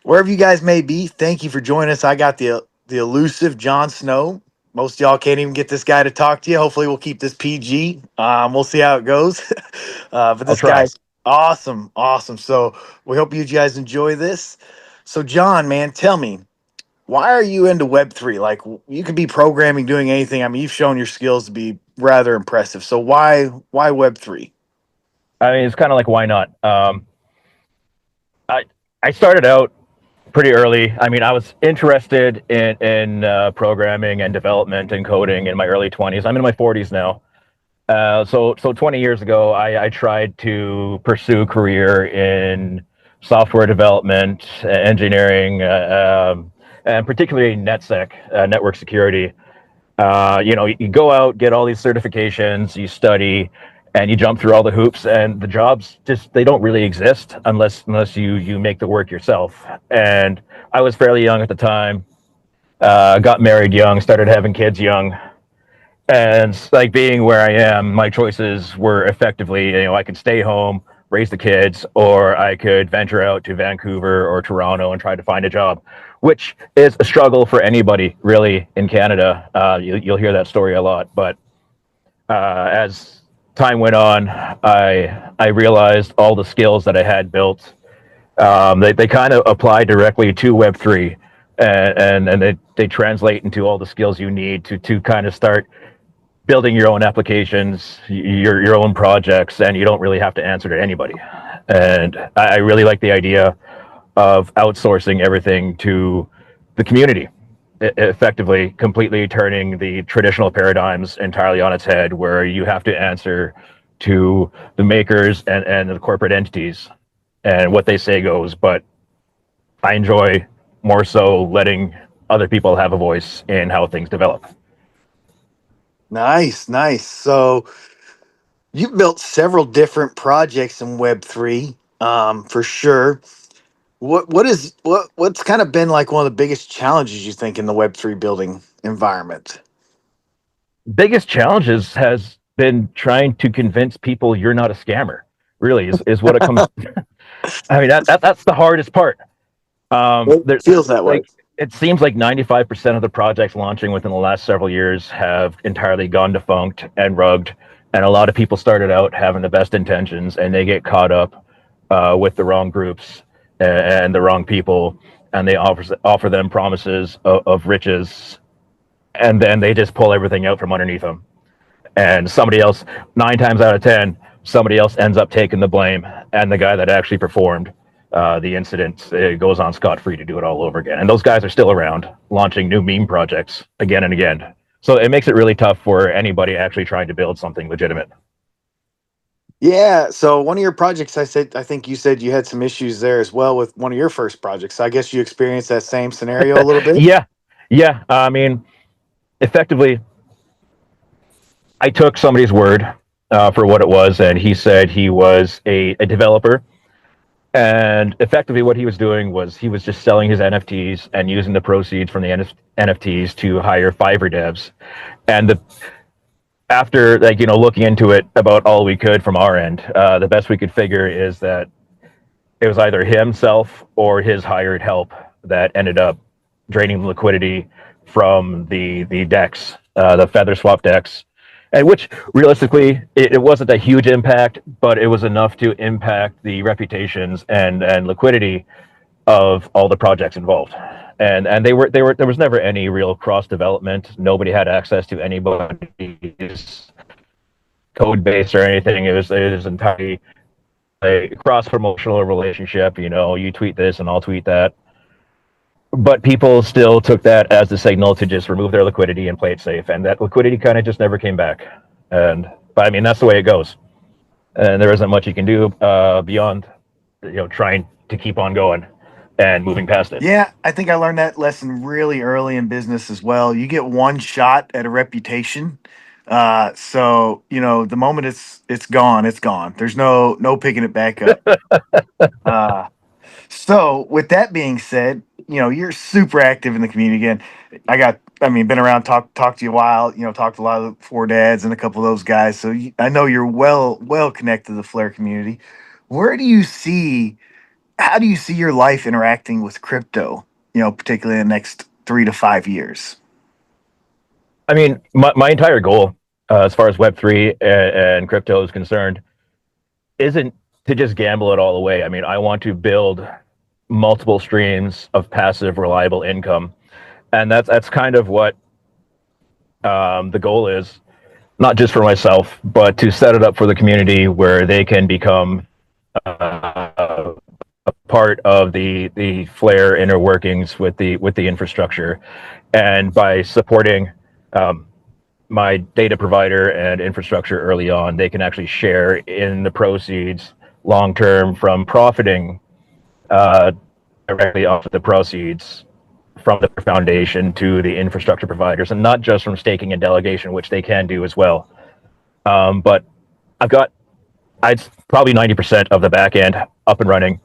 Wherever you guys may be, thank you for joining us. I got the elusive Jon Snow. Most of y'all can't even get this guy to talk to you. Hopefully, we'll keep this PG. We'll see how it goes. But I'll this try. guy's awesome, awesome. So we hope you guys enjoy this. So, John, man, tell me, why are you into Web3? Like, you could be programming, doing anything. I mean, you've shown your skills to be rather impressive. So, why Web3? I mean, it's kind of like why not? I I started out pretty early. I mean, I was interested in programming and development and coding in my early 20s. I'm in my 40s now. So 20 years ago, I tried to pursue a career in software development, engineering, and particularly NetSec, network security. You go out, get all these certifications, you study, and you jump through all the hoops, and the jobs just they don't really exist unless you make the work yourself. And I was fairly young at the time, got married young, started having kids young, and like being where I am, my choices were effectively, I could stay home, raise the kids, or I could venture out to Vancouver or Toronto and try to find a job, which is a struggle for anybody really in Canada. You'll hear that story a lot, but as time went on, I realized all the skills that I had built. They kind of apply directly to Web3, and they translate into all the skills you need to kind of start building your own applications, your own projects, and you don't really have to answer to anybody. And I really like the idea of outsourcing everything to the community, effectively completely turning the traditional paradigms entirely on its head, where you have to answer to the makers and the corporate entities, and what they say goes. But I enjoy more so letting other people have a voice in how things develop. Nice, nice. So, you've built several different projects in Web3, for sure. What's kind of been like one of the biggest challenges you think in the Web3 building environment? Biggest challenges has been trying to convince people you're not a scammer. Really, is what it comes. I mean, that's the hardest part. It There, feels that way. like it seems like 95% of the projects launching within the last several years have entirely gone defunct and rugged, and a lot of people started out having the best intentions, and they get caught up with the wrong groups and the wrong people, and they offer them promises of riches, and then they just pull everything out from underneath them. And somebody else, 9 times out of 10, somebody else ends up taking the blame, and the guy that actually performed the incident goes on scot free to do it all over again. And those guys are still around, launching new meme projects again and again. So it makes it really tough for anybody actually trying to build something legitimate. Yeah. So one of your projects, I think you said you had some issues there as well with one of your first projects. So I guess you experienced that same scenario a little bit. Yeah, yeah. I mean, effectively, I took somebody's word for what it was, and he said he was a developer. And effectively, what he was doing was he was just selling his NFTs and using the proceeds from the NFTs to hire Fiverr devs. And after looking into it about all we could from our end, the best we could figure is that it was either himself or his hired help that ended up draining liquidity from the decks, the feather swap decks, and which realistically it wasn't a huge impact, but it was enough to impact the reputations and liquidity of all the projects involved. And they were there was never any real cross development. Nobody had access to anybody's code base or anything. It was entirely a cross promotional relationship. You tweet this and I'll tweet that. But people still took that as the signal to just remove their liquidity and play it safe, and that liquidity kind of just never came back. But I mean, that's the way it goes, and there isn't much you can do beyond trying to keep on going and moving past it. Yeah, I think I learned that lesson really early in business as well. You get one shot at a reputation. So the moment it's gone, it's gone. There's no picking it back up. Uh, so with that being said, you're super active in the community again. Been around, talk to you a while, talked to a lot of the Four Dads and a couple of those guys. So I know you're well connected to the Flare community. Where do you see how do you see your life interacting with crypto? Particularly in the next 3 to 5 years. I mean, my entire goal, as far as Web3 and crypto is concerned, isn't to just gamble it all away. I mean, I want to build multiple streams of passive, reliable income, and that's kind of what the goal is. Not just for myself, but to set it up for the community where they can become a part of the Flare inner workings with the infrastructure, and by supporting my data provider and infrastructure early on, they can actually share in the proceeds long term from profiting uh, directly off of the proceeds from the foundation to the infrastructure providers, and not just from staking and delegation, which they can do as well. But I've got I'd probably 90% of the back end up and running.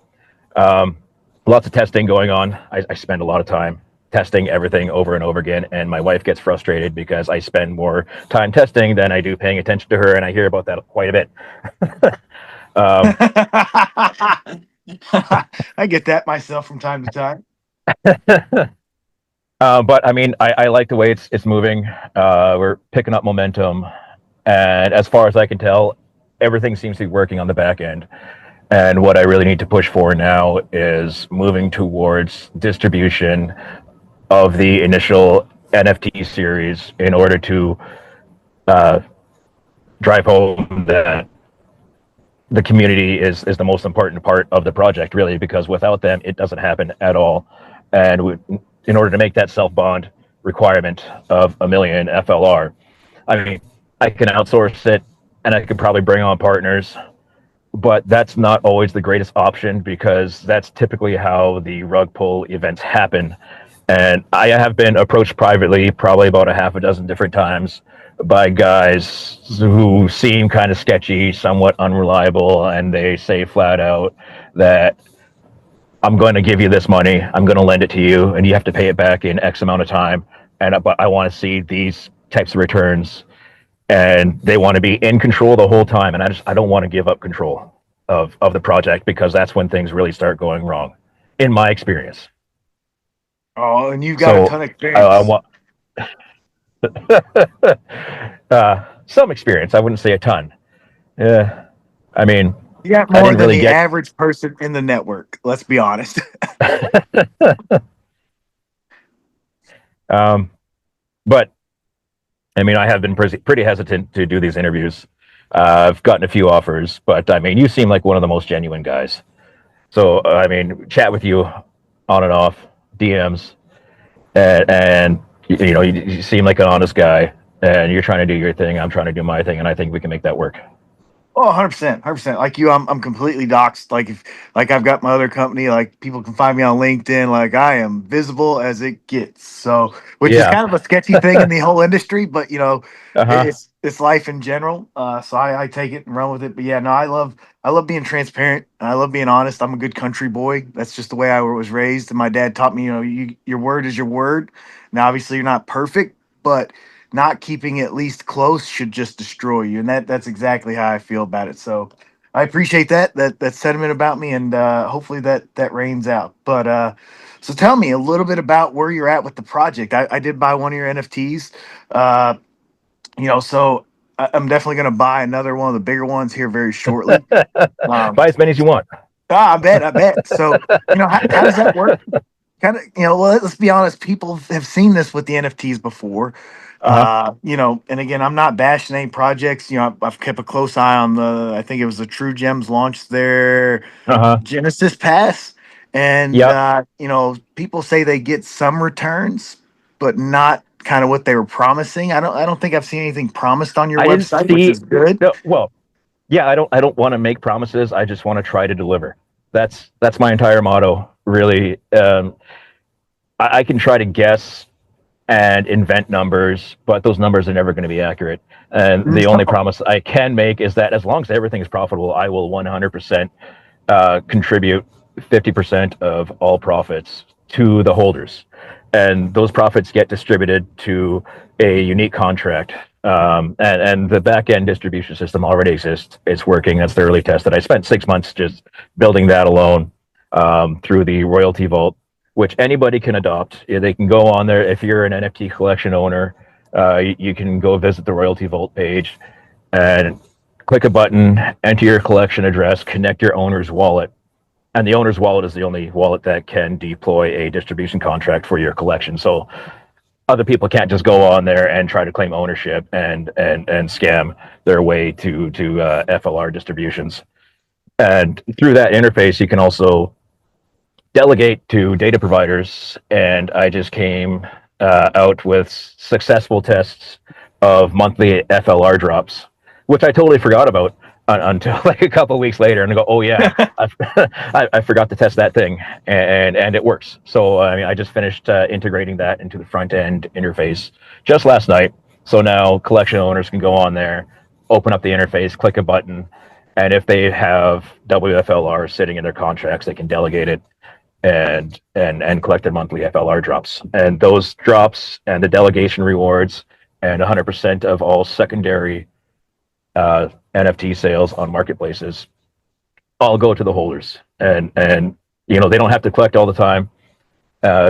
Um, Lots of testing going on. I spend a lot of time testing everything over and over again, and my wife gets frustrated because I spend more time testing than I do paying attention to her, and I hear about that quite a bit. um, I get that myself from time to time. but I mean, I like the way it's moving. We're picking up momentum, and as far as I can tell, everything seems to be working on the back end. And what I really need to push for now is moving towards distribution of the initial NFT series in order to uh, drive home that the community is the most important part of the project, really, because without them, it doesn't happen at all. And in order to make that self bond requirement of 1 million FLR, I mean, I can outsource it and I could probably bring on partners, but that's not always the greatest option because that's typically how the rug pull events happen. And I have been approached privately probably about a half a dozen different times by guys who seem kind of sketchy, somewhat unreliable, and they say flat out that I'm going to give you this money, I'm going to lend it to you, and you have to pay it back in X amount of time. But I want to see these types of returns, and they want to be in control the whole time. And I don't want to give up control of the project because that's when things really start going wrong, in my experience. Oh, and you've got a So ton of I experience. want some experience. I wouldn't say a ton. Yeah, I mean, You got I more didn't than really the get. average person in the network. Let's be honest. um, but I mean, I have been pretty hesitant to do these interviews. I've gotten a few offers, but I mean, you seem like one of the most genuine guys. So I mean, chat with you on and off DMs, and you seem like an honest guy, and you're trying to do your thing. I'm trying to do my thing, and I think we can make that work. Oh, 100%, 100%. Like you, I'm completely doxxed. Like if, like I've got my other company. Like people can find me on LinkedIn. Like I am visible as it gets. So, which is Yeah. kind of a sketchy thing in the whole industry, but Uh huh. it's life in general. So I take it and run with it. But yeah, no, I love being transparent. I love being honest. I'm a good country boy. That's just the way I was raised. And my dad taught me, your word is your word. Now, obviously, you're not perfect, but not keeping at least close should just destroy you. And that's exactly how I feel about it. So I appreciate that sentiment about me, and hopefully that rains out. But so tell me a little bit about where you're at with the project. I did buy one of your NFTs. Uh, so I'm definitely going to buy another one of the bigger ones here very shortly. Um, Buy as many as you want. I bet. So how does that work? Kind of, well, let's be honest, people have seen this with the NFTs before. Uh huh. And again, I'm not bashing any projects. I've kept a close eye on I think it was the True Gems launched their Uh huh. Genesis Pass. And, Yep. people say they get some returns, but not kind of what they were promising. I don't think I've seen anything promised on your I didn't website, which see. is good. No, well, yeah. I don't want to make promises. I just want to try to deliver. That's my entire motto. Really. I can try to guess and invent numbers, but those numbers are never going to be accurate. And the only promise I can make is that as long as everything is profitable, I will 100% contribute 50% of all profits to the holders. And those profits get distributed to a unique contract. And the back end distribution system already exists. It's working. That's thoroughly tested. I spent 6 months just building that alone. through the royalty vault, which anybody can adopt. They can go on there. If you're an NFT collection owner, you can go visit the royalty vault page and click a button, enter your collection address, connect your owner's wallet. And the owner's wallet is the only wallet that can deploy a distribution contract for your collection. So other people can't just go on there and try to claim ownership and scam their way to FLR distributions. And through that interface, you can also delegate to data providers. And I just came out with successful tests of monthly FLR drops, which I totally forgot about until like a couple of weeks later, and I go, oh yeah, I forgot to test that thing, and it works. So I mean, I just finished integrating that into the front end interface just last night. So now collection owners can go on there, open up the interface, click a button, and if they have WFLR sitting in their contracts, they can delegate it and collect their monthly FLR drops. And those drops and the delegation rewards and 100% of all secondary NFT sales on marketplaces all go to the holders. And you know, they don't have to collect all the time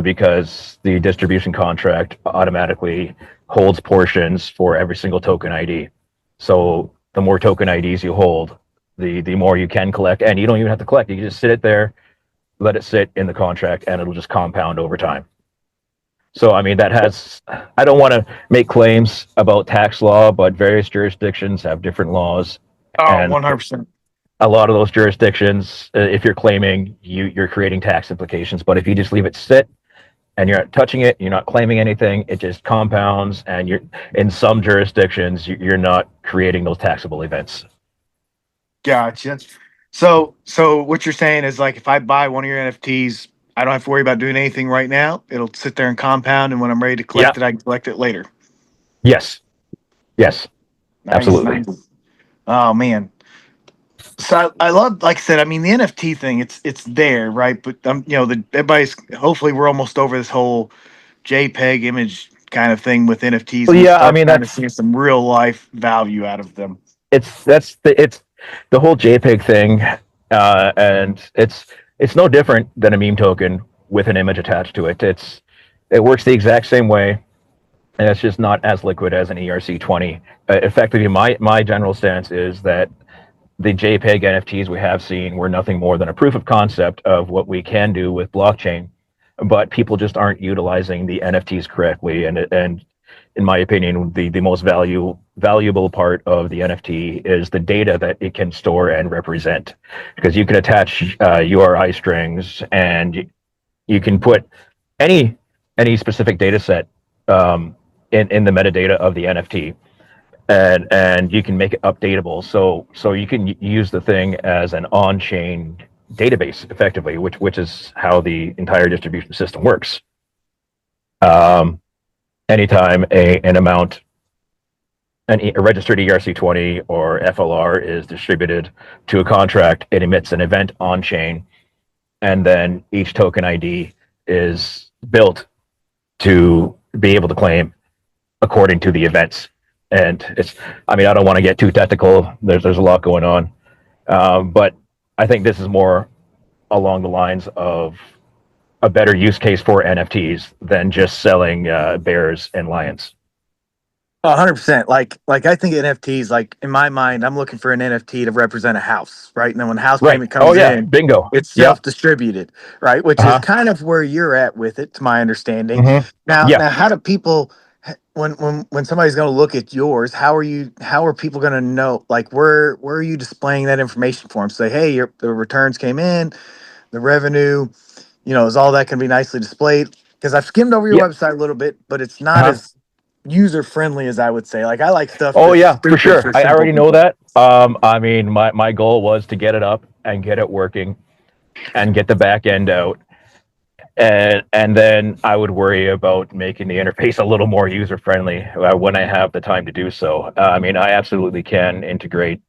because the distribution contract automatically holds portions for every single token ID. So the more token IDs you hold, the more you can collect, and you don't even have to collect. You can just sit it there, let it sit in the contract, and it'll just compound over time. So, I mean, that has, I don't want to make claims about tax law, but various jurisdictions have different laws. Oh, And 100%. a lot of those jurisdictions, if you're claiming, you're creating tax implications. But if you just leave it sit and you're not touching it, you're not claiming anything, it just compounds. And you're in some jurisdictions, you're not creating those taxable events. Gotcha. So what you're saying is like if I buy one of your NFTs, I don't have to worry about doing anything right now. It'll sit there and compound, and when I'm ready to Yeah. collect it, I can collect it later. Yes. Yes. Nice, Absolutely. nice. Oh man. So I love, like I said, I mean the NFT thing, it's there, right? But you know, everybody's hopefully we're almost over this whole JPEG image kind of thing with NFTs, Well, and we yeah. I start mean, kind of seeing some real life value out of them. it's the whole JPEG thing, and it's no different than a meme token with an image attached to it. It works the exact same way, and it's just not as liquid as an ERC20. Effectively, my general stance is that the JPEG NFTs we have seen were nothing more than a proof of concept of what we can do with blockchain, but people just aren't utilizing the NFTs correctly. And in my opinion, the most valuable part of the NFT is the data that it can store and represent, because you can attach URI strings, and you can put any specific data set in the metadata of the NFT, and you can make it updatable. So you can use the thing as an on-chain database effectively, which is how the entire distribution system works. Anytime an amount, a registered ERC20 or FLR is distributed to a contract, it emits an event on chain, and then each token ID is built to be able to claim according to the events. And I mean, I don't want to get too technical. There's a lot going on, but I think this is more along the lines of a better use case for NFTs than just selling bears and lions. 100%. Like I think NFTs, like in my mind, I'm looking for an NFT to represent a house, right? And then when house Right. payment Oh comes yeah. in, Bingo. it's Yep. self-distributed, right? Which is Uh-huh. kind of where you're at with it, to my understanding. Mm-hmm. Now, Yeah. now, how do people, when somebody's going to look at yours, how are people going to know? Like, where are you displaying that information for them? Say, hey, the returns came in, the revenue, is all that can be nicely displayed? Because I've skimmed over your Yeah. website a little bit, but it's not Uh-huh. as user friendly as I would say. Like I like stuff Oh that's yeah, for stupid sure. for I simple already know people. that. I mean, my goal was to get it up and get it working and get the back end out. And then I would worry about making the interface a little more user friendly when I have the time to do so. I mean, I absolutely can integrate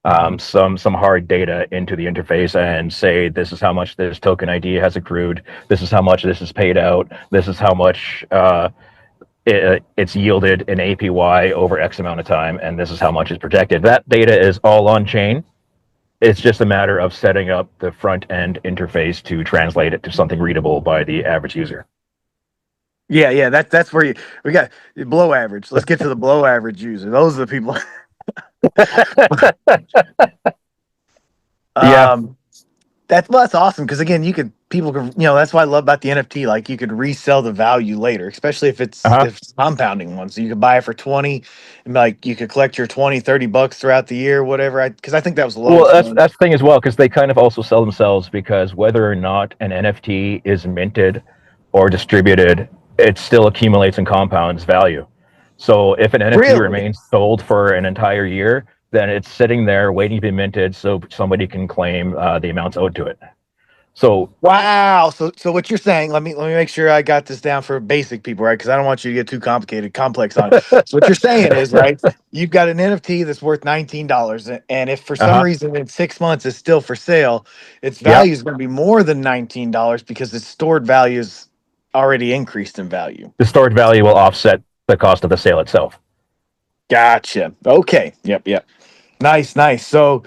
some hard data into the interface and say this is how much this token ID has accrued, this is how much this is paid out, this is how much it's yielded an APY over X amount of time, and this is how much is projected. That data is all on chain, It's just a matter of setting up the front end interface to translate it to something readable by the average user. Yeah. That's where we got below average. Let's get to the below average user. Those are the people. Yeah. um, that's awesome because again, people can that's what I love about the NFT. Like you could resell the value later, especially Uh-huh. if it's compounding one. So you could buy it for 20 and like you could collect your 20-30 bucks throughout the year, whatever. Because I think that was the Well, lowest one. that's the thing as well, because they kind of also sell themselves, because whether or not an NFT is minted or distributed, it still accumulates and compounds value. So if an NFT Really? remains sold for an entire year, then it's sitting there waiting to be minted so somebody can claim the amounts owed to it. So Wow. So what you're saying, let me make sure I got this down for basic people, right? Because I don't want you to get too complex on it. So what you're saying is, right, you've got an NFT that's worth $19. And if for some uh-huh. reason in 6 months it's still for sale, its Yeah, value is going to be more than $19 because its stored value is already increased in value. the stored value will offset the cost of the sale itself. Gotcha. Okay. Yep. Nice. So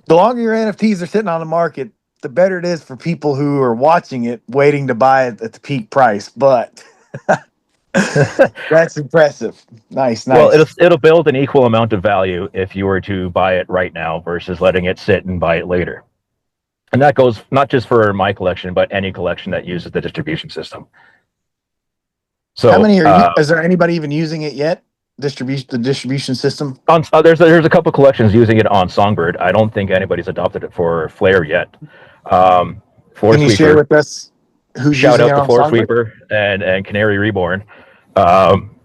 the longer your NFTs are sitting on the market, the better it is for people who are watching it, waiting to buy it at the peak price. But that's impressive. Well, Nice. it'll build an equal amount of value if you were to buy it right now versus letting it sit and buy it later. And that goes not just for my collection, but any collection that uses the distribution system. How So many are you? Is there anybody even using it yet? The distribution system. there's a couple collections using it on Songbird. I don't think anybody's adopted it for Flare yet. Floor Can you share Sweeper, with us who's shout using it out to on Floor Songbird? Sweeper and Canary Reborn. Um,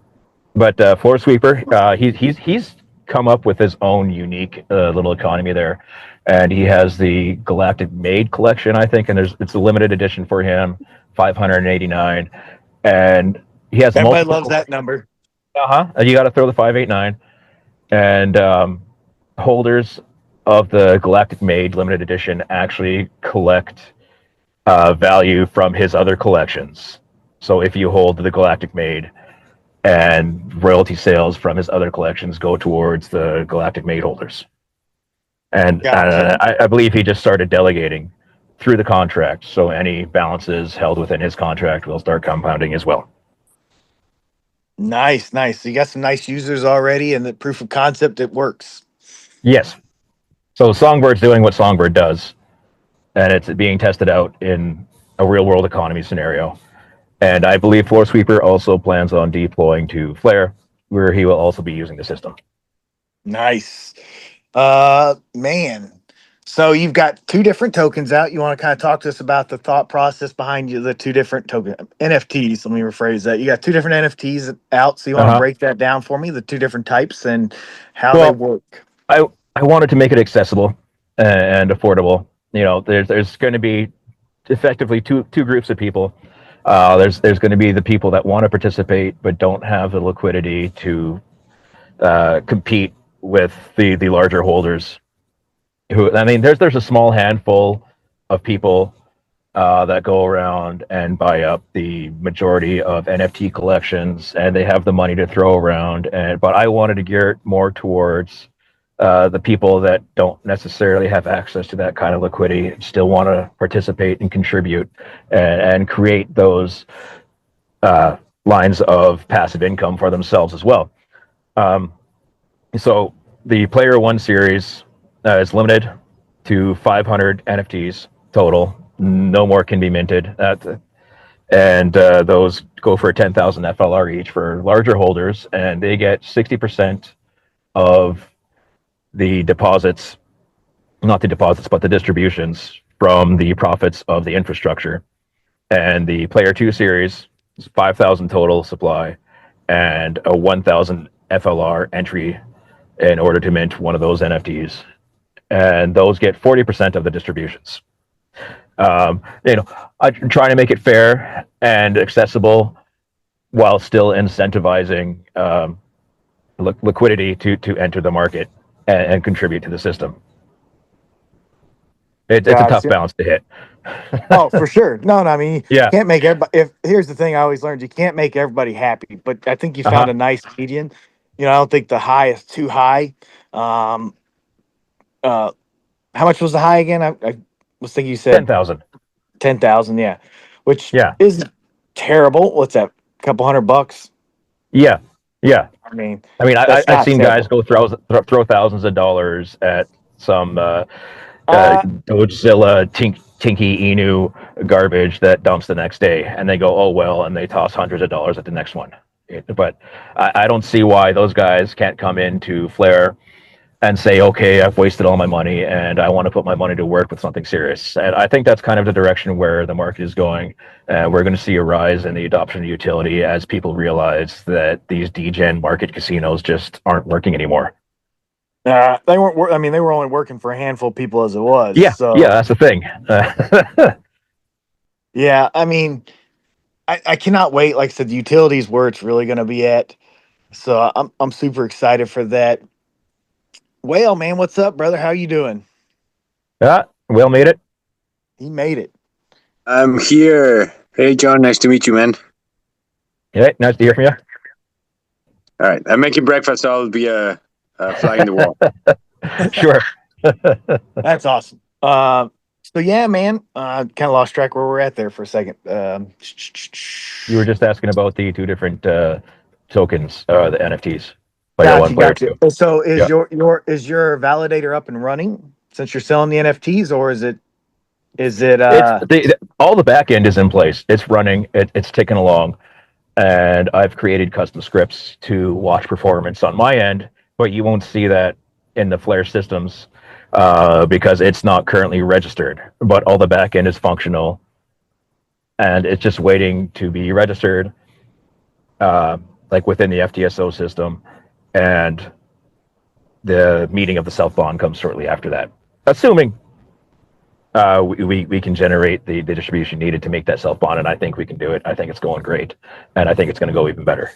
but Floor Sweeper, he's come up with his own unique little economy there, and he has the Galactic Maid collection, I think, and it's a limited edition for him, 589, and he has Everybody loves multiple. that number. Uh-huh. You got to throw the 589, and holders of the Galactic Maid limited edition actually collect value from his other collections. So if you hold the Galactic Maid, and royalty sales from his other collections go towards the Galactic Maid holders. And Gotcha. I believe he just started delegating through the contract, so any balances held within his contract will start compounding as well. Nice. So you got some nice users already, and the proof of concept it works. Yes. So Songbird's doing what Songbird does, and it's being tested out in a real world economy scenario. And I believe Floor Sweeper also plans on deploying to Flare, where he will also be using the system. Nice. Man. So you've got two different tokens out. You want to kind of talk to us about the thought process behind the two different token NFTs. Let me rephrase that. You got two different NFTs out. So you want to Uh-huh. break that down for me, the two different types and how they Well, work. I I wanted to make it accessible and affordable. You know, there's going to be effectively two groups of people. There's going to be the people that want to participate but don't have the liquidity to compete with the larger holders. Who, I mean, there's a small handful of people that go around and buy up the majority of NFT collections, and they have the money to throw around. And but I wanted to gear it more towards the people that don't necessarily have access to that kind of liquidity, still want to participate and contribute and create those uh, lines of passive income for themselves as well. Um, so the Player One series is limited to 500 NFTs total. No more can be minted. And those go for 10,000 FLR each for larger holders, and they get 60% of the deposits, not the deposits, but the distributions from the profits of the infrastructure. And the Player 2 series is 5,000 total supply and a 1,000 FLR entry in order to mint one of those NFTs. And those get 40% of the distributions. You know, I'm trying to make it fair and accessible while still incentivizing liquidity to enter the market and contribute to the system. It's a tough Gotcha. balance to hit. Oh, for sure. No, I mean, you Yeah. can't make everybody. If here's the thing, I always learned, you can't make everybody happy. But I think you Uh found huh. a nice median. I don't think the high is too high. Um, uh, How much was the high again? I was thinking you said 10,000. 10,000. Yeah, which Yeah. is terrible. What's that? A couple $100? Yeah. Yeah. I mean, I mean, that's I've not seen guys terrible. go throw thousands of dollars at some Uh, Godzilla Tinky Inu garbage that dumps the next day, and they go, oh well, and they toss hundreds of dollars at the next one. But I don't see why those guys can't come into Flare and say, okay, I've wasted all my money and I want to put my money to work with something serious. And I think that's kind of the direction where the market is going. We're going to see a rise in the adoption of utility as people realize that these degen market casinos just aren't working anymore. they weren't. I mean, they were only working for a handful of people as it was. Yeah, yeah, So that's the thing. yeah, I mean, I cannot wait. Like I said, the utilities where it's really going to be at. So I'm super excited for that. Well, man, what's up, brother? How you doing? Yeah, Will made it. He made it. I'm here. Hey, John. Nice to meet you, man. Yeah, nice to hear from you. All right. I'm making breakfast. So I'll be a fly in the wall. Sure. That's awesome. So yeah, man, kind of lost track where we're at there for a second. You were just asking about the two different tokens, the NFTs, player one, Gotcha, player gotcha. two. So is Yeah. your validator up and running since you're selling the NFTs, or is it All the back end is in place. It's running. It's ticking along, and I've created custom scripts to watch performance on my end, but you won't see that in the Flare systems because it's not currently registered. But all the back end is functional, and it's just waiting to be registered, like within the FTSO system, and the meeting of the self bond comes shortly after that, assuming we can generate the distribution needed to make that self bond, and I think we can do it. I think it's going great, and I think it's going to go even better.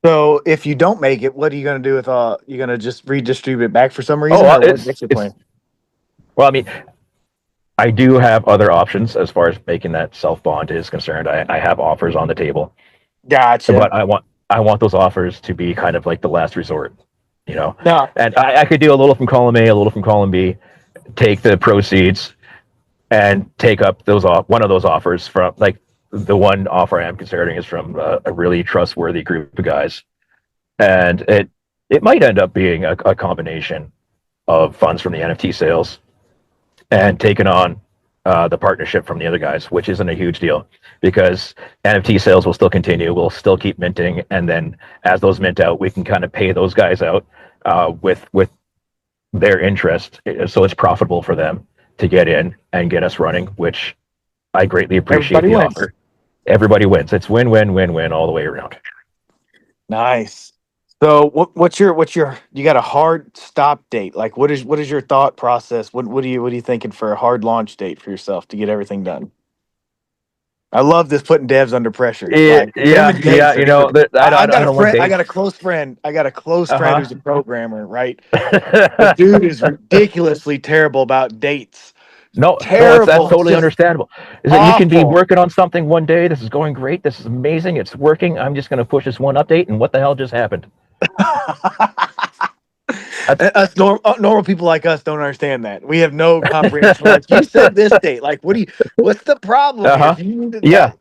so if you don't make it, what are you going to do with you going to just redistribute it back for some reason, Oh, or what's your plan? well, I mean, I do have other options as far as making that self bond is concerned. I have offers on the table, Gotcha. but I want those offers to be kind of like the last resort, you know. No, And I could do a little from column A, a little from column B, take the proceeds and take up one of those offers from like the one offer I am considering is from a really trustworthy group of guys, and it might end up being a combination of funds from the NFT sales and taking on the partnership from the other guys, which isn't a huge deal because NFT sales will still continue. We'll still keep minting, and then as those mint out, we can kind of pay those guys out with their interest, so it's profitable for them to get in and get us running, which I greatly appreciate everybody the wins. offer. Everybody wins. It's win win win win all the way around. Nice. So what's your you got a hard stop date? Like what is your thought process? What are you thinking for a hard launch date for yourself to get everything done? I love this putting devs under pressure. Like them and Yeah. dates are You different. know, I've got I a don't want friend. I got a dates. close friend. I got a close friend Uh who's a programmer. Right, the huh. dude is ridiculously terrible about dates. No, no, that's Terrible, totally just understandable. Is that you can be awful. working on something one day, this is going great, this is amazing, it's working. I'm just going to push this one update, and what the hell just happened? That's Normal people like us don't understand that. We have no comprehension. Like you said, this date. Like, what's the problem uh here? huh. If you need to, Yeah,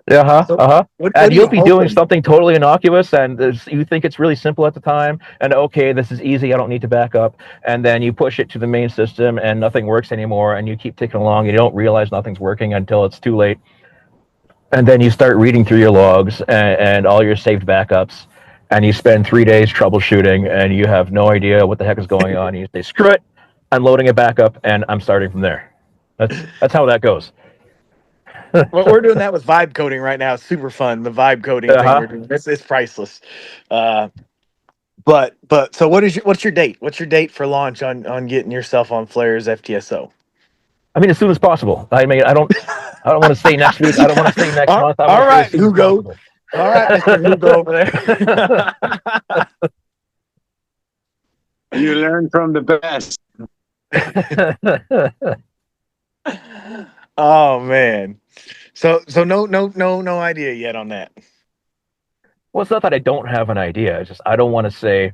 so what And are you'll you be doing hoping? something totally innocuous, and you think it's really simple at the time, and okay, this is easy, I don't need to back up, and then you push it to the main system, and nothing works anymore, and you keep ticking along. You don't realize nothing's working until it's too late, and then you start reading through your logs and all your saved backups, and you spend 3 days troubleshooting, and you have no idea what the heck is going on. And you say, "Screw it, I'm loading it back up, and I'm starting from there." That's how that goes. Well, we're doing that with vibe coding right now. It's super fun. The vibe coding Uh thing we're huh. doing. It's priceless. Uh, but so what's your date? What's your date for launch on getting yourself on Flare's FTSO? I mean, as soon as possible. I mean, I don't want to say next week. I don't want to say next month. I want All to say as right, soon as Hugo. possible. All right, Mr. Hugo over there. You learn from the best. Oh man. So no idea yet on that. Well, it's not that I don't have an idea. It's just I don't want to say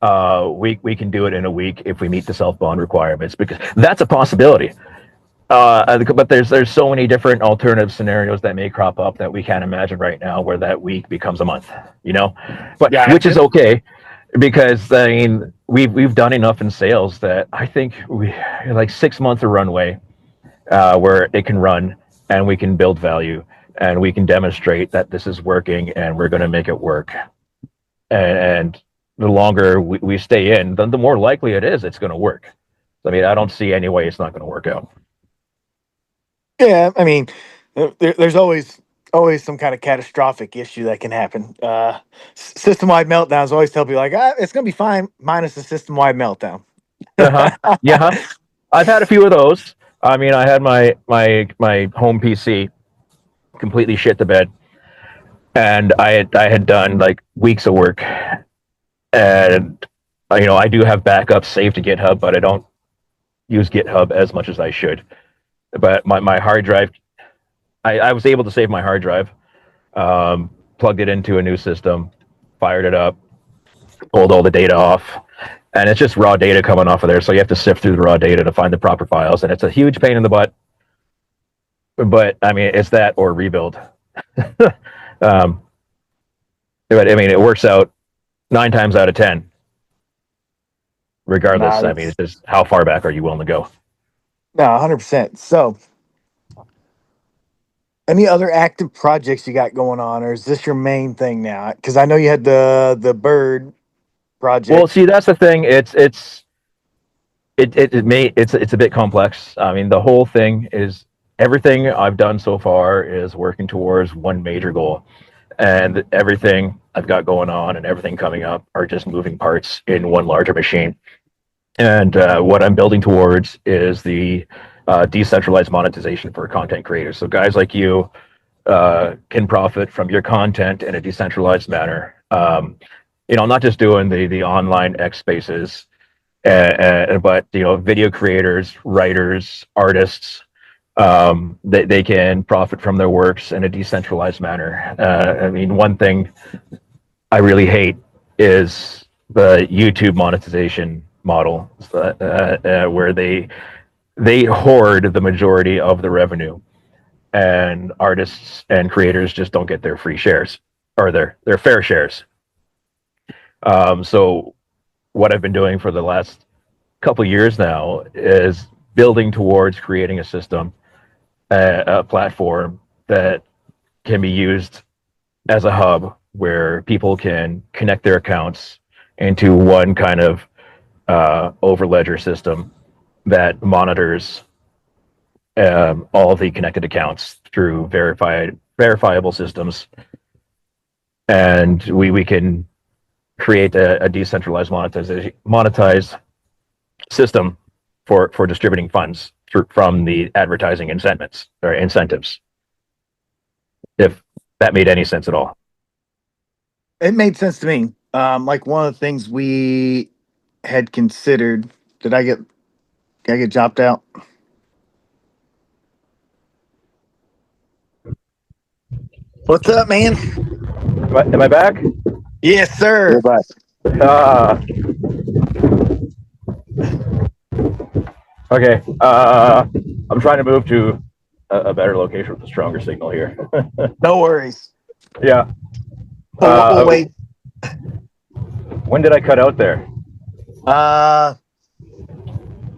we can do it in a week if we meet the self bond requirements, because that's a possibility. But there's so many different alternative scenarios that may crop up that we can't imagine right now, where that week becomes a month, but Yeah. which is okay, because I mean we've done enough in sales that I think we like 6 months of runway, where it can run and we can build value and we can demonstrate that this is working and we're going to make it work. And the longer we stay in, then the more likely it is it's going to work. I mean, I don't see any way it's not going to work out. Yeah, I mean, there's always some kind of catastrophic issue that can happen. System-wide meltdowns always tell people like, it's gonna be fine, minus the system-wide meltdown. Uh-huh. Yeah. I've had a few of those. I mean, I had my home PC completely shit the bed, and I had done like weeks of work, and I do have backups saved to GitHub, but I don't use GitHub as much as I should. But my hard drive, I was able to save my hard drive, plugged it into a new system, fired it up, pulled all the data off, and it's just raw data coming off of there. So you have to sift through the raw data to find the proper files, and it's a huge pain in the butt. But I mean, it's that or rebuild. um, but I mean, it works out 9 times out of 10. Regardless, I mean, it's just how far back are you willing to go? No, 100%. So, any other active projects you got going on, or is this your main thing now? Because I know you had the bird project. Well, see, that's the thing. It's a bit complex. I mean, the whole thing is, everything I've done so far is working towards one major goal, and everything I've got going on and everything coming up are just moving parts in one larger machine. And what I'm building towards is the decentralized monetization for content creators. So guys like you can profit from your content in a decentralized manner. Not just doing the online X spaces, but video creators, writers, artists, they can profit from their works in a decentralized manner. I mean, one thing I really hate is the YouTube monetization model, where they hoard the majority of the revenue, and artists and creators just don't get their free shares or their fair shares. So what I've been doing for the last couple years now is building towards creating a system, a platform that can be used as a hub where people can connect their accounts into one kind of overledger system that monitors all the connected accounts through verifiable systems, and we can create a decentralized monetized system for distributing funds from the advertising incentives. If that made any sense at all. It made sense to me. Like one of the things we had considered. Did I get dropped out? What's up, man? Am I back? Yes, sir. Okay. I'm trying to move to a better location with a stronger signal here. No worries. Yeah. We'll wait. When did I cut out there?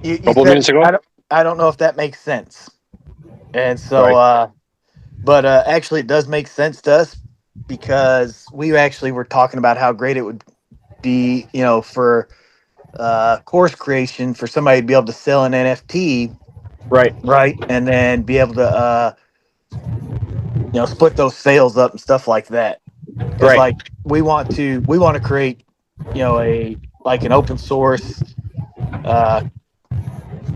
You Couple said, minutes ago. I don't know if that makes sense. And so, Right. but actually, it does make sense to us, because we actually were talking about how great it would be, for course creation, for somebody to be able to sell an NFT, Right. and then be able to, split those sales up and stuff like that. Because Right. like we want to create, an open source,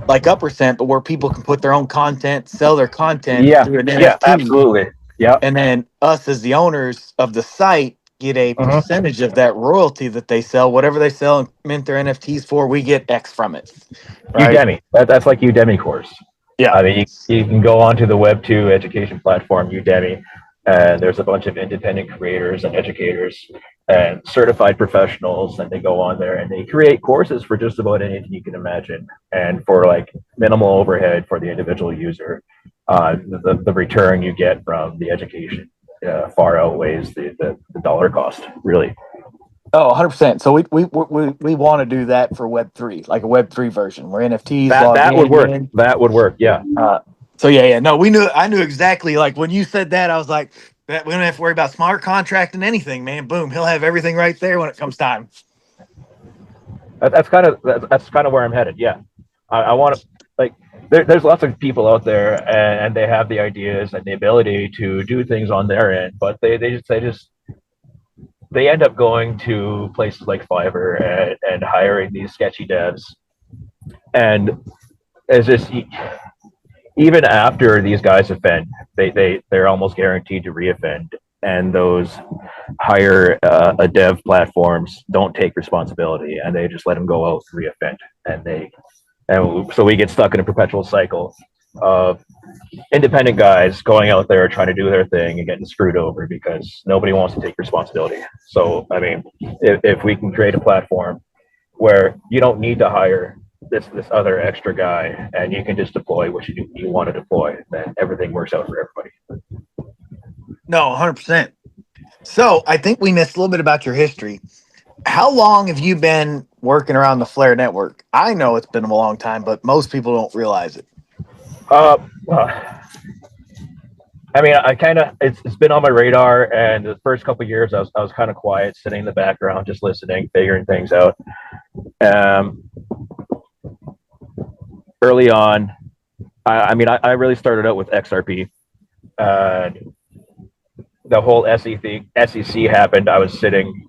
like Uppercent, but where people can put their own content, sell their content through an NFT. Yeah, absolutely. Yeah. And then us as the owners of the site get a percentage of that royalty that they sell. Whatever they sell and mint their NFTs for, we get X from it. Right? Udemy. That's like Udemy course. Yeah. I mean, you can go onto the Web2 education platform, Udemy, and there's a bunch of independent creators and educators and certified professionals, and they go on there and they create courses for just about anything you can imagine, and for like minimal overhead for the individual user. The return you get from the education far outweighs the dollar cost, really. Oh, 100%. So we want to do that for Web3, like a Web3 version where NFTs log That would work. in. That would work. Yeah. So yeah. No, I knew exactly. Like when you said that, I was like, that we don't have to worry about smart contracting anything, man. Boom, he'll have everything right there when it comes time. That's kind of where I'm headed. Yeah. I want to like. There's lots of people out there, and they have the ideas and the ability to do things on their end, but they end up going to places like Fiverr and hiring these sketchy devs. And as this, even after these guys offend, they're almost guaranteed to reoffend. And those higher dev platforms don't take responsibility, and they just let them go out and reoffend. And so we get stuck in a perpetual cycle of independent guys going out there trying to do their thing and getting screwed over because nobody wants to take responsibility. So, I mean, if we can create a platform where you don't need to hire this other extra guy and you can just deploy what you want to deploy, then everything works out for everybody. No, 100%. So I think we missed a little bit about your history. How long have you been working around the Flare network? I know it's been a long time, but most people don't realize it. I mean, it's been on my radar, and the first couple of years I was kind of quiet, sitting in the background, just listening, figuring things out. Early on, I really started out with XRP. The whole SEC happened. I was sitting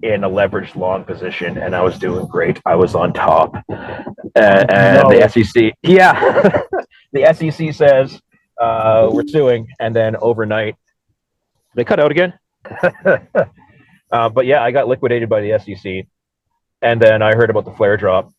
in a leveraged long position, and I was doing great. I was on top, and the SEC, yeah, the SEC says we're suing, and then overnight they cut out again. But yeah, I got liquidated by the SEC, and then I heard about the flare drop,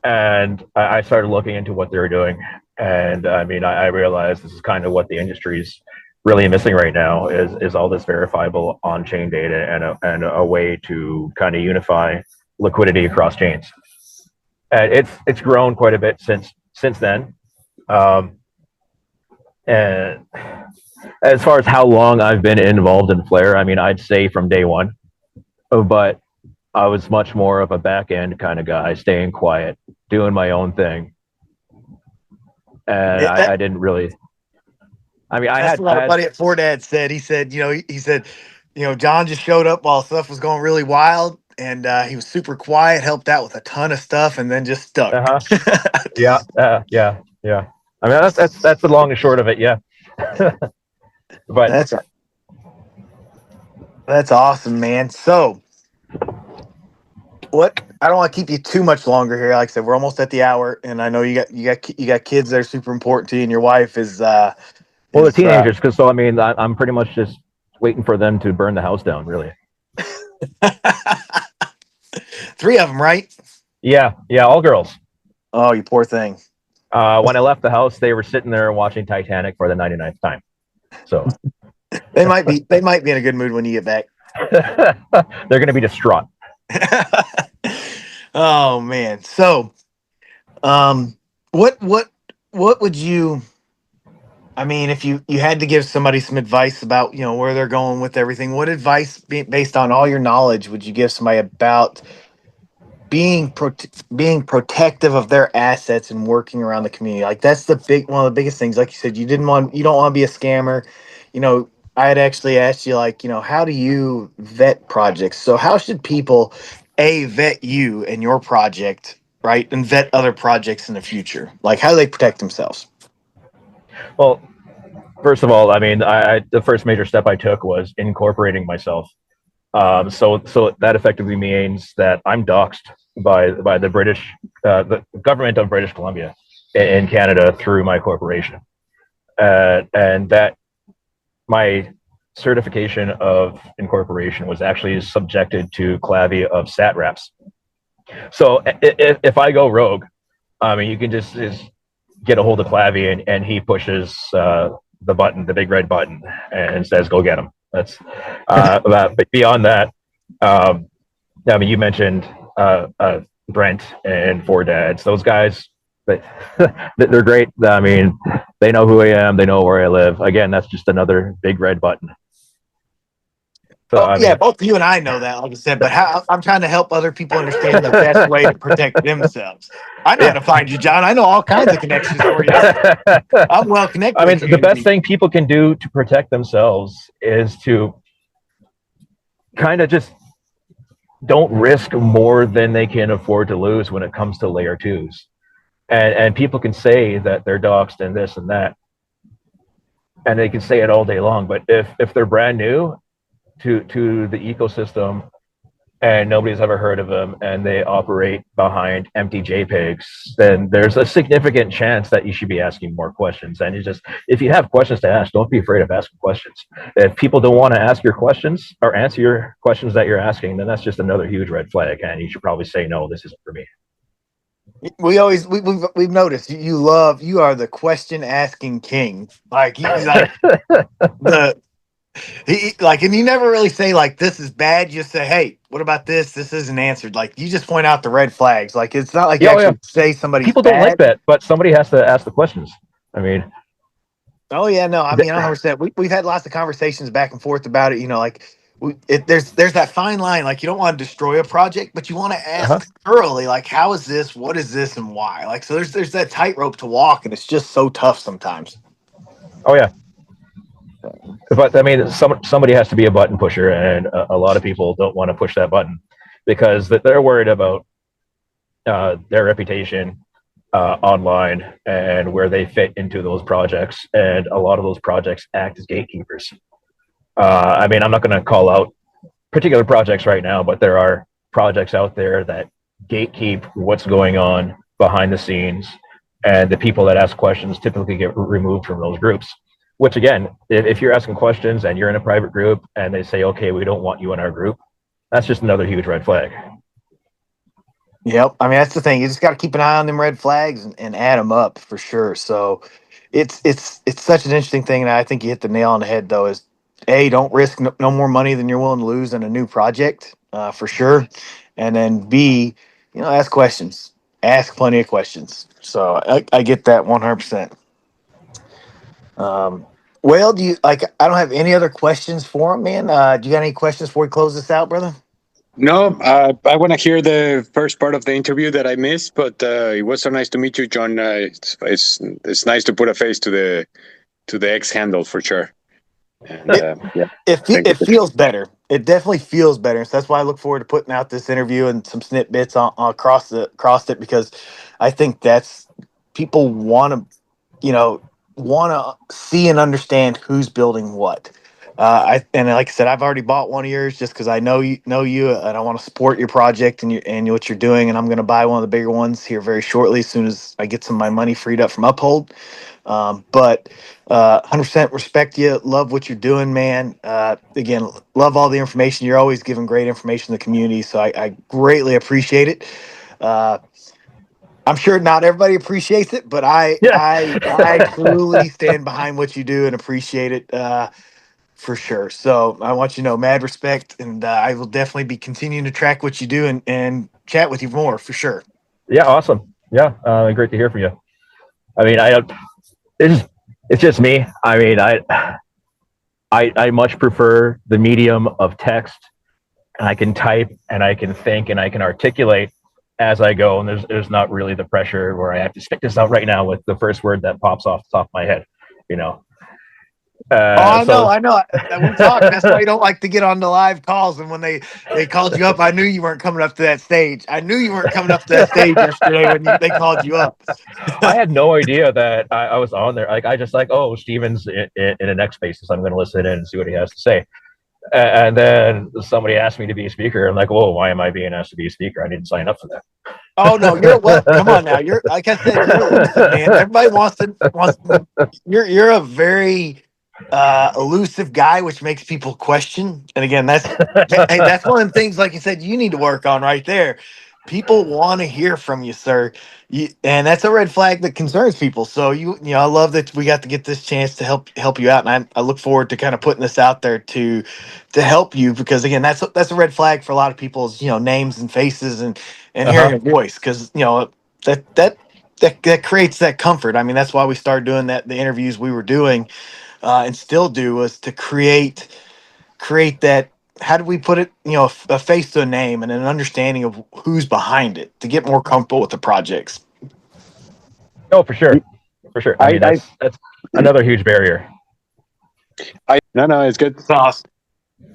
and I started looking into what they were doing, and I mean, I realized this is kind of what the industry's really missing right now is all this verifiable on-chain data and a way to kind of unify liquidity across chains. And it's grown quite a bit since then. And as far as how long I've been involved in Flare, I mean, I'd say from day one, but I was much more of a back end kind of guy, staying quiet, doing my own thing. And I didn't really. I mean, That's what my buddy at Fordad said. He said, Jon just showed up while stuff was going really wild, and he was super quiet, helped out with a ton of stuff, and then just stuck. Yeah. I mean, that's the long and short of it. Yeah. But that's awesome, man. So, I don't want to keep you too much longer here. Like I said, we're almost at the hour, and I know you got kids that are super important to you, and your wife is. Well, the teenagers, because so I mean, I'm pretty much just waiting for them to burn the house down, really. 3 of them, right? Yeah, all girls. Oh, you poor thing. When I left the house, they were sitting there watching Titanic for the 99th time. So they might be in a good mood when you get back. They're going to be distraught. Oh man. So, what would you? I mean, if you had to give somebody some advice about, where they're going with everything, what advice, based on all your knowledge, would you give somebody about being protective of their assets and working around the community? Like that's one of the biggest things. Like you said, you don't want to be a scammer. I had actually asked you, like, how do you vet projects? So how should people vet you and your project, right, and vet other projects in the future? Like, how do they protect themselves? Well, first of all, I mean, the first major step I took was incorporating myself. So that effectively means that I'm doxxed by the British, the government of British Columbia in Canada through my corporation, and that my certification of incorporation was actually subjected to clave of sat reps. So if I go rogue, I mean, you can just get a hold of Clavy and he pushes the button, the big red button, and says, go get him. That's but beyond that, I mean, you mentioned Brent and Four Dads. Those guys, but they're great. I mean, they know who I am. They know where I live. Again, that's just another big red button. So Oh I yeah, mean, both you and I know that, like I said. But how I'm trying to help other people understand the best way to protect themselves. I know how to find you, John. I know all kinds of connections for you. I'm well connected I with mean, the the best community. thing people can do to protect themselves is to kind of just don't risk more than they can afford to lose when it comes to layer twos. And people can say that they're doxxed and this and that, and they can say it all day long. But if they're brand new to the ecosystem and nobody's ever heard of them and they operate behind empty JPEGs, then there's a significant chance that you should be asking more questions. And if you have questions to ask, don't be afraid of asking questions. If people don't want to ask your questions or answer your questions that you're asking, then that's just another huge red flag. And you should probably say, no, this isn't for me. We've noticed you are the question asking king. Like he's like the like, and you never really say like this is bad. You just say, hey, what about this? This isn't answered. Like you just point out the red flags. Like it's not like you Yeah, oh yeah. actually say somebody's People don't like bad. that, but somebody has to ask the questions. I mean, Oh yeah, no, I mean I understand. We've had lots of conversations back and forth about it. You know, like there's that fine line. Like you don't want to destroy a project, but you want to uh-huh. ask thoroughly. Like how is this? What is this? And why? Like so there's that tightrope to walk, and it's just so tough sometimes. Oh yeah. But I mean, somebody has to be a button pusher, and a lot of people don't want to push that button because they're worried about their reputation online and where they fit into those projects. And a lot of those projects act as gatekeepers. I mean, I'm not going to call out particular projects right now, but there are projects out there that gatekeep what's going on behind the scenes, and the people that ask questions typically get removed from those groups. Which again, if you're asking questions and you're in a private group and they say, okay, we don't want you in our group, that's just another huge red flag. Yep. I mean, that's the thing. You just got to keep an eye on them red flags and add them up for sure. So it's such an interesting thing. And I think you hit the nail on the head, though, is A, don't risk no more money than you're willing to lose in a new project for sure. And then B, ask questions, ask plenty of questions. So I get that 100%. Well, do you like, I don't have any other questions for him, man. Do you got any questions before we close this out, brother? No, I want to hear the first part of the interview that I missed, but it was so nice to meet you, John. It's nice to put a face to the X handle for sure. And yeah, It feels better. It definitely feels better. So that's why I look forward to putting out this interview and some snippets across it because I think that's people want to see and understand who's building what. And like I said, I've already bought one of yours just because I know you, and I want to support your project and what you're doing. And I'm going to buy one of the bigger ones here very shortly, as soon as I get some of my money freed up from Uphold. But 100% respect you, love what you're doing, man. Again, love all the information. You're always giving great information to the community, so I greatly appreciate it. Uh, I'm sure not everybody appreciates it, but I Yeah. I truly stand behind what you do and appreciate it for sure. So I want you to know, mad respect, and I will definitely be continuing to track what you do and chat with you more for sure. Yeah, awesome. Yeah, great to hear from you. I mean, it's just me. I mean, I much prefer the medium of text. I can type and I can think and I can articulate as I go, and there's not really the pressure where I have to stick this out right now with the first word that pops off the top of my head, you know. I So know. We talked. That's why you don't like to get on the live calls. And when they called you up, I knew you weren't coming up to that stage. I knew you weren't coming up to that stage yesterday when they called you up. I had no idea that I was on there. Like I just like, oh, Steven's in an X Spaces. I'm going to listen in and see what he has to say. And then somebody asked me to be a speaker. I'm like, whoa, why am I being asked to be a speaker? I didn't sign up for that. Oh no, come on now. You're like I said, you're elusive, man. Everybody wants. You're a very elusive guy, which makes people question. And again, that's hey, that's one of the things, like you said, you need to work on right there. People want to hear from you, sir. And that's a red flag that concerns people. So I love that we got to get this chance to help you out, and I look forward to kind of putting this out there to help you, because again, that's a red flag for a lot of people's names and faces and hearing a voice, because that that that creates that comfort. I mean, that's why we started doing the interviews we were doing, and still do, was to create that, how do we put it, a face to a name and an understanding of who's behind it, to get more comfortable with the projects. Oh, for sure, for sure. I mean, that's another huge barrier. No, it's good. It's awesome.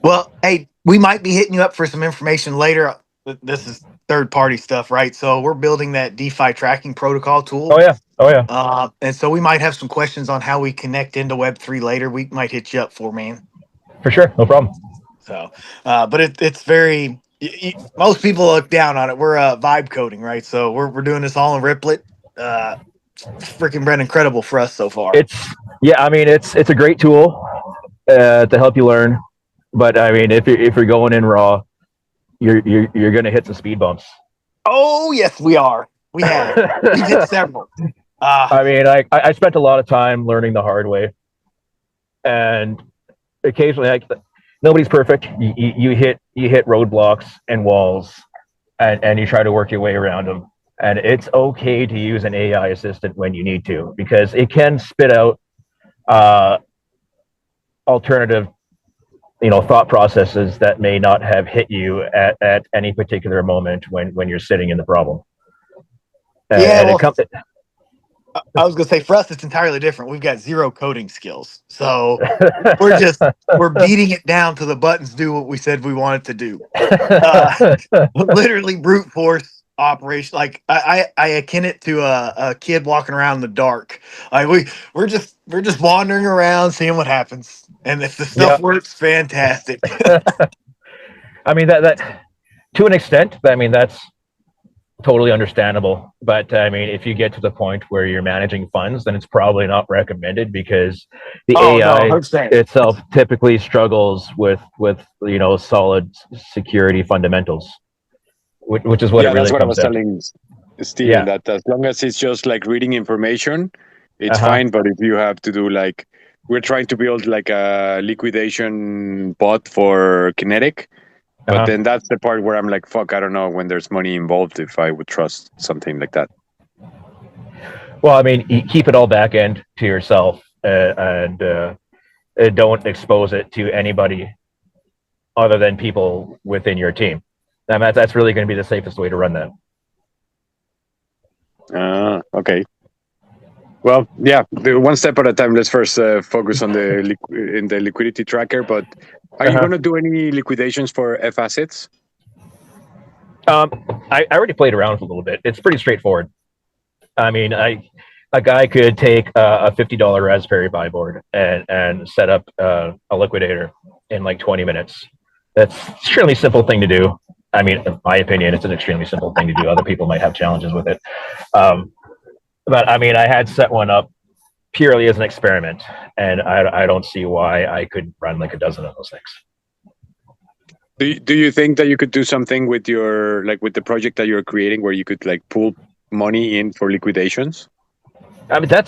Well, hey, we might be hitting you up for some information later. This is third party stuff, right? So we're building that DeFi tracking protocol tool. Oh yeah. And so we might have some questions on how we connect into Web3 later. We might hit you up for, man. For sure, no problem. So, but it's very, most people look down on it. We're vibe coding, right? So we're doing this all in Riplet. Freaking been incredible for us so far. I mean, it's a great tool to help you learn, but I mean, if you're going in raw, you're gonna hit some speed bumps. Oh yes, we are. We've hit several. I mean, I spent a lot of time learning the hard way, and occasionally, nobody's perfect. You hit roadblocks and walls, and you try to work your way around them. And it's okay to use an AI assistant when you need to, because it can spit out alternative, thought processes that may not have hit you at any particular moment when you're sitting in the problem. I was gonna say, for us, it's entirely different. We've got zero coding skills, so we're beating it down to the buttons do what we said we wanted to do. Literally brute force operation. Like I akin it to a kid walking around in the dark. Like we're just wandering around, seeing what happens, and if the stuff works, fantastic. I mean, that to an extent, I mean, that's totally understandable. But I mean, if you get to the point where you're managing funds, then it's probably not recommended, because the AI itself typically struggles with solid security fundamentals, which is what it really that's what I comes was down telling Steven, that as long as it's just like reading information, it's fine. But if you have to do, like, we're trying to build like a liquidation bot for Kinetic, but then that's the part where I'm like, fuck, I don't know when there's money involved if I would trust something like that. Well, I mean, you keep it all back end to yourself, and don't expose it to anybody other than people within your team. And that's really going to be the safest way to run that. Okay. Well, yeah, one step at a time. Let's first focus on the liquidity tracker. But are you going to do any liquidations for F assets? I already played around with it a little bit. It's pretty straightforward. I mean, a guy could take a $50 Raspberry Pi board and set up a liquidator in like 20 minutes. That's an extremely simple thing to do. I mean, in my opinion, it's an extremely simple thing to do. Other people might have challenges with it. But I mean, I had set one up purely as an experiment, and I don't see why I could run like a dozen of those things. Do you think that you could do something with with the project that you're creating, where you could like pull money in for liquidations? I mean, the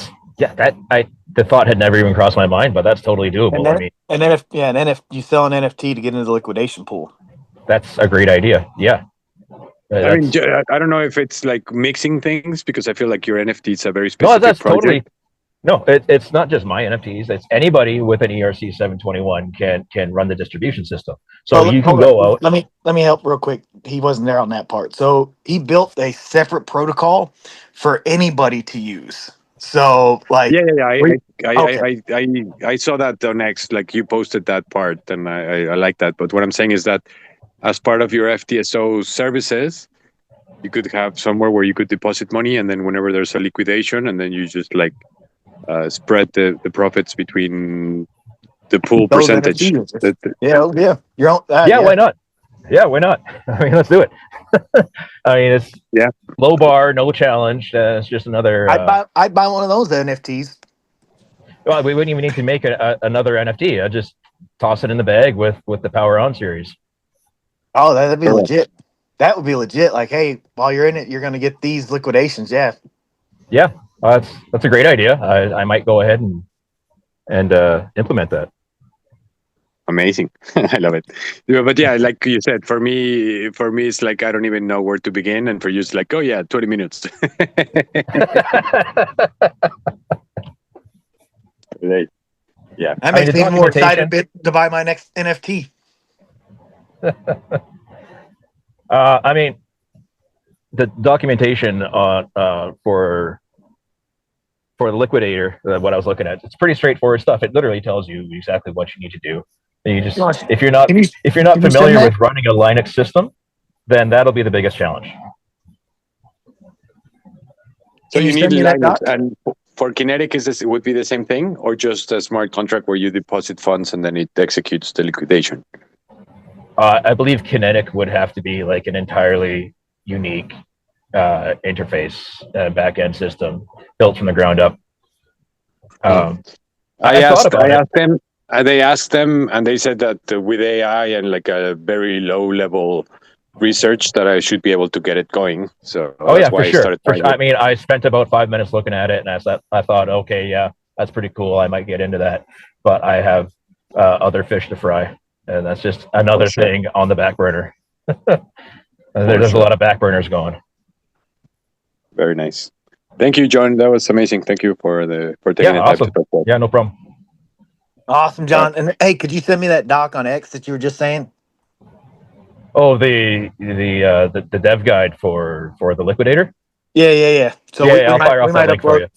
thought had never even crossed my mind, but that's totally doable. And then if you sell an NFT to get into the liquidation pool, that's a great idea. Yeah. I mean, I don't know if it's like mixing things, because I feel like your NFT is a very specific project. It's not just my NFTs. It's anybody with an ERC 721 can run the distribution system. So you can go out. Let me help real quick. He wasn't there on that part. So he built a separate protocol for anybody to use. So like, I saw that on X. Like, you posted that part, and I like that. But what I'm saying is that as part of your FTSO services, you could have somewhere where you could deposit money, and then whenever there's a liquidation, and then you just like spread the profits between the pool percentage. Why not? Yeah, why not? I mean, let's do it. I mean, it's low bar, no challenge. It's just another. I'd buy one of those NFTs. Well, we wouldn't even need to make another NFT. I'd just toss it in the bag with the Power On series. Oh, that'd be legit. That would be legit. Like, hey, while you're in it, you're going to get these liquidations. Yeah. Yeah, that's a great idea. I might go ahead and implement that. Amazing. I love it. Yeah, but yeah, like you said, for me, it's like I don't even know where to begin, and for you, it's like, oh yeah, 20 minutes. Right. Yeah. That I mean, makes the me even more excited documentation. to buy my next NFT. I mean, the documentation on for the liquidator, what I was looking at, it's pretty straightforward stuff. It literally tells you exactly what you need to do. And you just, Gosh, if you're not Can you if you're not can you send familiar that? with running a Linux system, then that'll be the biggest challenge. So Can you you need send me that Linux, doc? and for Kinetic, is this it would be the same thing, or just a smart contract where you deposit funds and then it executes the liquidation? I believe Kinetic would have to be like an entirely unique interface, back-end system built from the ground up. I thought about I it. asked them. They asked them, and they said that with AI and like a very low level research, that I should be able to get it going. So Oh that's yeah, for why I sure. started For trying sure. it. I mean, I spent about 5 minutes looking at it, and I thought, okay, yeah, that's pretty cool. I might get into that, but I have other fish to fry, and that's just For another sure. thing on the back burner. For There's a sure. lot of back burners going. Very nice. Thank you, John. That was amazing. Thank you for taking Yeah, the time to awesome. talk about Yeah, no problem. Awesome, that. John. And hey, could you send me that doc on X that you were just saying? Oh, the dev guide for the liquidator. Yeah. So Yeah, we, yeah, we I'll might fire we off that might link for upload. you.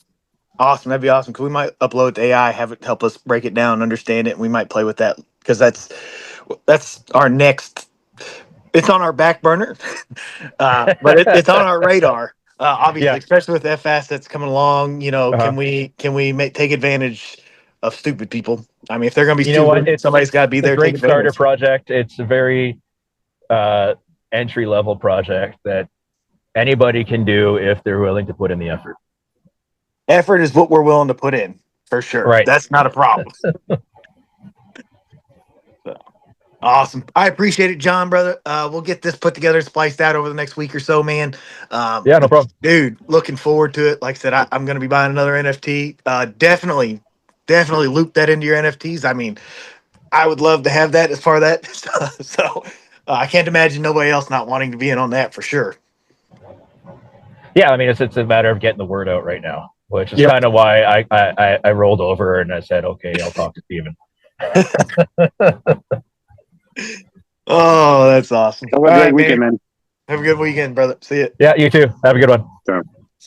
Awesome, that'd be awesome because we might upload to AI, have it help us break it down, understand it, and we might play with that because that's our next. It's on our back burner, but it's on our radar. Obviously, Yeah. especially with FS that's coming along. Uh-huh. Can we take advantage of stupid people? I mean, if they're going to be You know what? stupid, somebody's got to be It's a there to take great starter advantage. project. It's a very entry level project that anybody can do if they're willing to put in the effort. Effort is what we're willing to put in for sure. Right. That's not a problem. Awesome. I appreciate it, John, brother. We'll get this put together, spliced out over the next week or so, man. Yeah, no But problem. dude, looking forward to it. Like I said, I'm going to be buying another NFT. Definitely loop that into your NFTs. I mean, I would love to have that as part of that. So I can't imagine nobody else not wanting to be in on that for sure. Yeah, I mean it's a matter of getting the word out right now, which is Yep. kind of why I rolled over and I said, okay, I'll talk to Steven. Oh, that's awesome. Have All a great right, weekend, man. man. Have a good weekend, brother. See ya. Yeah, you too. Have a good one. So.